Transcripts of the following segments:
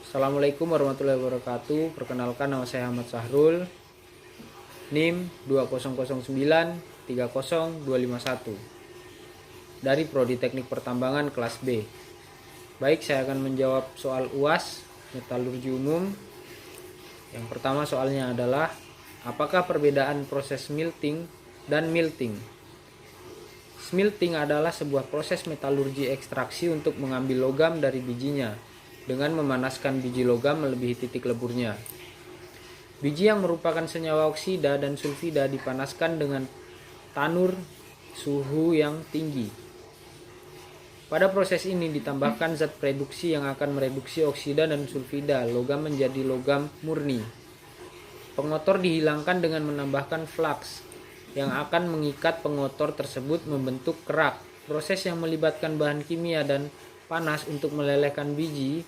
Assalamualaikum warahmatullahi wabarakatuh. Perkenalkan, nama saya Ahmad Sahrul, NIM 200930251 dari Prodi Teknik Pertambangan kelas B. Baik, saya akan menjawab soal UAS Metalurgi Umum. Yang pertama soalnya adalah, apakah perbedaan proses smelting dan melting? Smelting adalah sebuah proses metalurgi ekstraksi untuk mengambil logam dari bijinya dengan memanaskan biji logam melebihi titik leburnya. Biji yang merupakan senyawa oksida dan sulfida dipanaskan dengan tanur suhu yang tinggi. Pada proses ini ditambahkan zat reduksi yang akan mereduksi oksida dan sulfida logam menjadi logam murni. Pengotor dihilangkan dengan menambahkan flux yang akan mengikat pengotor tersebut membentuk kerak. Proses yang melibatkan bahan kimia dan panas untuk melelehkan biji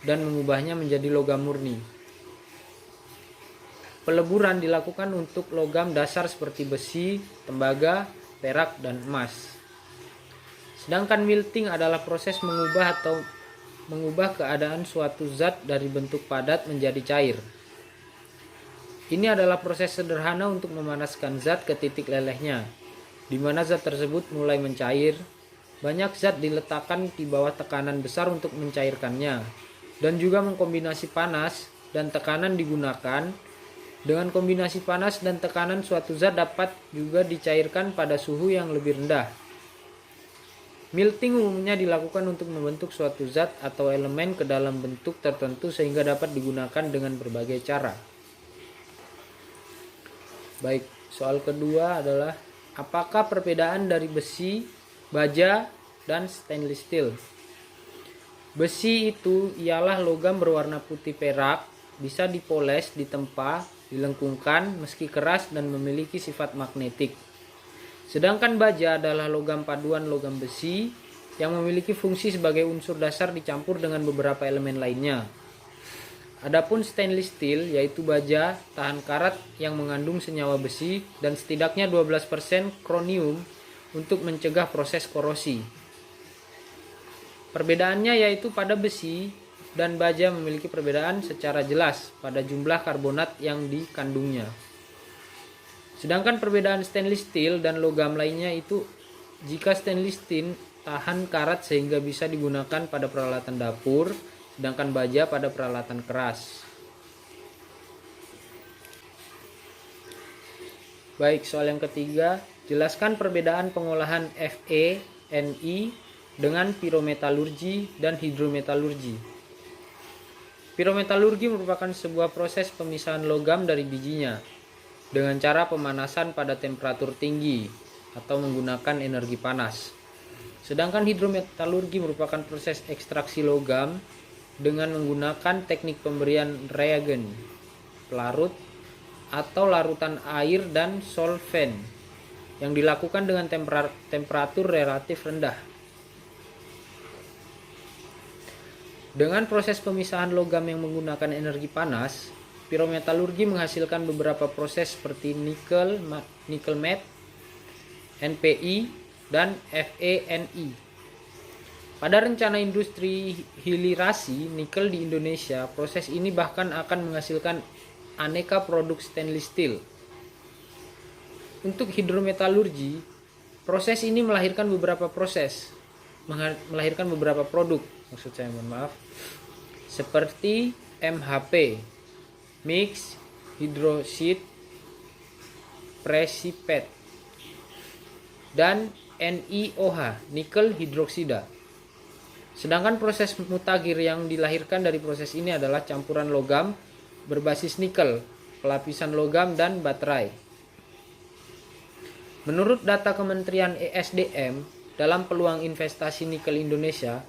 dan mengubahnya menjadi logam murni. Peleburan dilakukan untuk logam dasar seperti besi, tembaga, perak, dan emas. Sedangkan melting adalah proses mengubah keadaan suatu zat dari bentuk padat menjadi cair. Ini adalah proses sederhana untuk memanaskan zat ke titik lelehnya, di mana zat tersebut mulai mencair. Banyak zat diletakkan di bawah tekanan besar untuk mencairkannya, dan juga mengkombinasi panas dan tekanan digunakan. Dengan kombinasi panas dan tekanan, suatu zat dapat juga dicairkan pada suhu yang lebih rendah. Melting umumnya dilakukan untuk membentuk suatu zat atau elemen ke dalam bentuk tertentu sehingga dapat digunakan dengan berbagai cara. Baik, soal kedua adalah, apakah perbedaan dari besi, baja, dan stainless steel? Besi itu ialah logam berwarna putih perak, bisa dipoles, ditempa, dilengkungkan meski keras dan memiliki sifat magnetik. Sedangkan baja adalah logam paduan logam besi yang memiliki fungsi sebagai unsur dasar dicampur dengan beberapa elemen lainnya. Adapun stainless steel yaitu baja tahan karat yang mengandung senyawa besi dan setidaknya 12% kronium untuk mencegah proses korosi. Perbedaannya yaitu pada besi dan baja memiliki perbedaan secara jelas pada jumlah karbonat yang dikandungnya. Sedangkan perbedaan stainless steel dan logam lainnya itu, jika stainless steel tahan karat sehingga bisa digunakan pada peralatan dapur, sedangkan baja pada peralatan keras. Baik, soal yang ketiga, jelaskan perbedaan pengolahan Fe, Ni dengan pirometalurgi dan hidrometalurgi. Pirometalurgi merupakan sebuah proses pemisahan logam dari bijinya dengan cara pemanasan pada temperatur tinggi atau menggunakan energi panas. Sedangkan hidrometalurgi merupakan proses ekstraksi logam dengan menggunakan teknik pemberian reagen, pelarut, atau larutan air dan solvent yang dilakukan dengan temperatur relatif rendah. Dengan proses pemisahan logam yang menggunakan energi panas, pirometalurgi menghasilkan beberapa proses seperti nikel matte, NPI, dan FeNi. Pada rencana industri hilirisasi nikel di Indonesia, proses ini bahkan akan menghasilkan aneka produk stainless steel. Untuk hidrometalurgi, proses ini melahirkan beberapa produk, seperti MHP, mix hydroxide precipitate, dan NiOH, nikel hidroksida. Sedangkan proses mutakhir yang dilahirkan dari proses ini adalah campuran logam berbasis nikel, pelapisan logam, dan baterai. Menurut data Kementerian ESDM, dalam peluang investasi nikel Indonesia,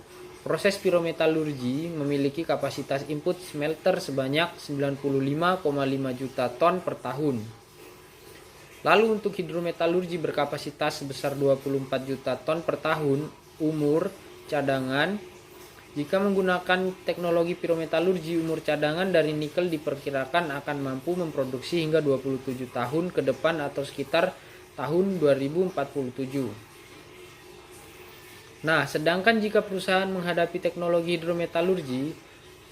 proses pirometalurgi memiliki kapasitas input smelter sebanyak 95,5 juta ton per tahun. Lalu untuk hidrometalurgi berkapasitas sebesar 24 juta ton per tahun. Umur cadangan, jika menggunakan teknologi pirometalurgi, umur cadangan dari nikel diperkirakan akan mampu memproduksi hingga 27 tahun ke depan atau sekitar tahun 2047. Nah, sedangkan jika perusahaan menghadapi teknologi hidrometalurgi,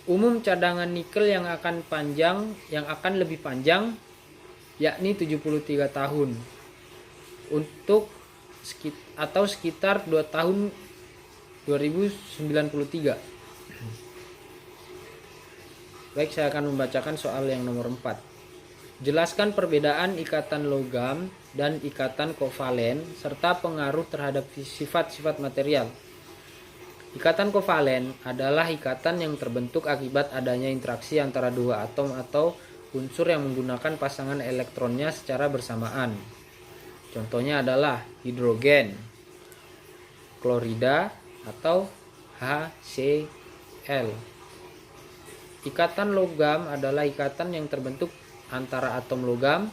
Umum cadangan nikel yang akan lebih panjang yakni 73 tahun atau sekitar 2 tahun 2093. Baik, saya akan membacakan soal yang nomor 4. Jelaskan perbedaan ikatan logam dan ikatan kovalen serta pengaruh terhadap sifat-sifat material. Ikatan kovalen adalah ikatan yang terbentuk akibat adanya interaksi antara dua atom atau unsur yang menggunakan pasangan elektronnya secara bersamaan. Contohnya adalah hidrogen, klorida, atau HCl. Ikatan logam adalah ikatan yang terbentuk antara atom logam,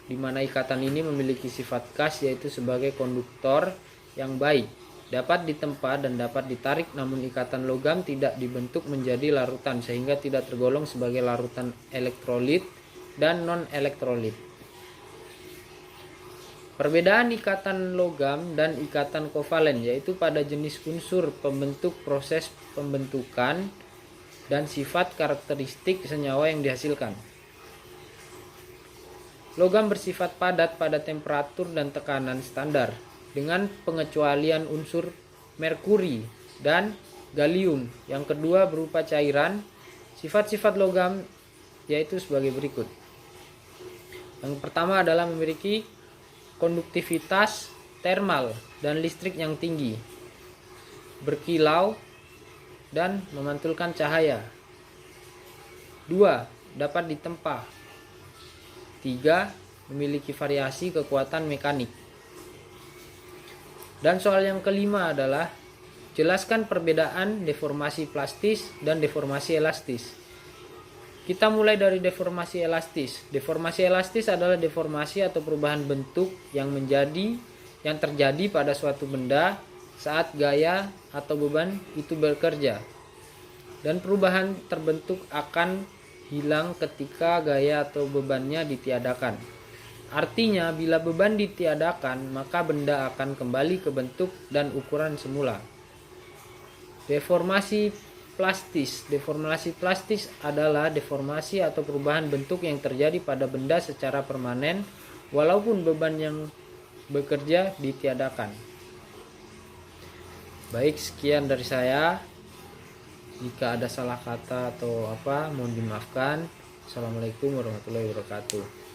di mana ikatan ini memiliki sifat khas yaitu sebagai konduktor yang baik, dapat ditempa dan dapat ditarik, namun ikatan logam tidak dibentuk menjadi larutan sehingga tidak tergolong sebagai larutan elektrolit dan non-elektrolit. Perbedaan ikatan logam dan ikatan kovalen yaitu pada jenis unsur pembentuk, proses pembentukan, dan sifat karakteristik senyawa yang dihasilkan. Logam bersifat padat pada temperatur dan tekanan standar dengan pengecualian unsur merkuri dan gallium. Yang kedua berupa cairan. Sifat-sifat logam yaitu sebagai berikut. Yang pertama adalah memiliki konduktivitas termal dan listrik yang tinggi, berkilau, dan memantulkan cahaya. 2. Dapat ditempa. 3. Memiliki variasi kekuatan mekanik. Dan soal yang kelima adalah jelaskan perbedaan deformasi plastis dan deformasi elastis. Kita mulai dari deformasi elastis. Deformasi elastis adalah deformasi atau perubahan bentuk yang terjadi pada suatu benda saat gaya atau beban itu bekerja, dan perubahan terbentuk akan hilang ketika gaya atau bebannya ditiadakan. Artinya, bila beban ditiadakan, maka benda akan kembali ke bentuk dan ukuran semula. Deformasi plastis. Deformasi plastis adalah deformasi atau perubahan bentuk yang terjadi pada benda secara permanen walaupun beban yang bekerja ditiadakan. Baik, sekian dari saya. Jika ada salah kata atau apa, mohon dimaafkan. Assalamualaikum warahmatullahi wabarakatuh.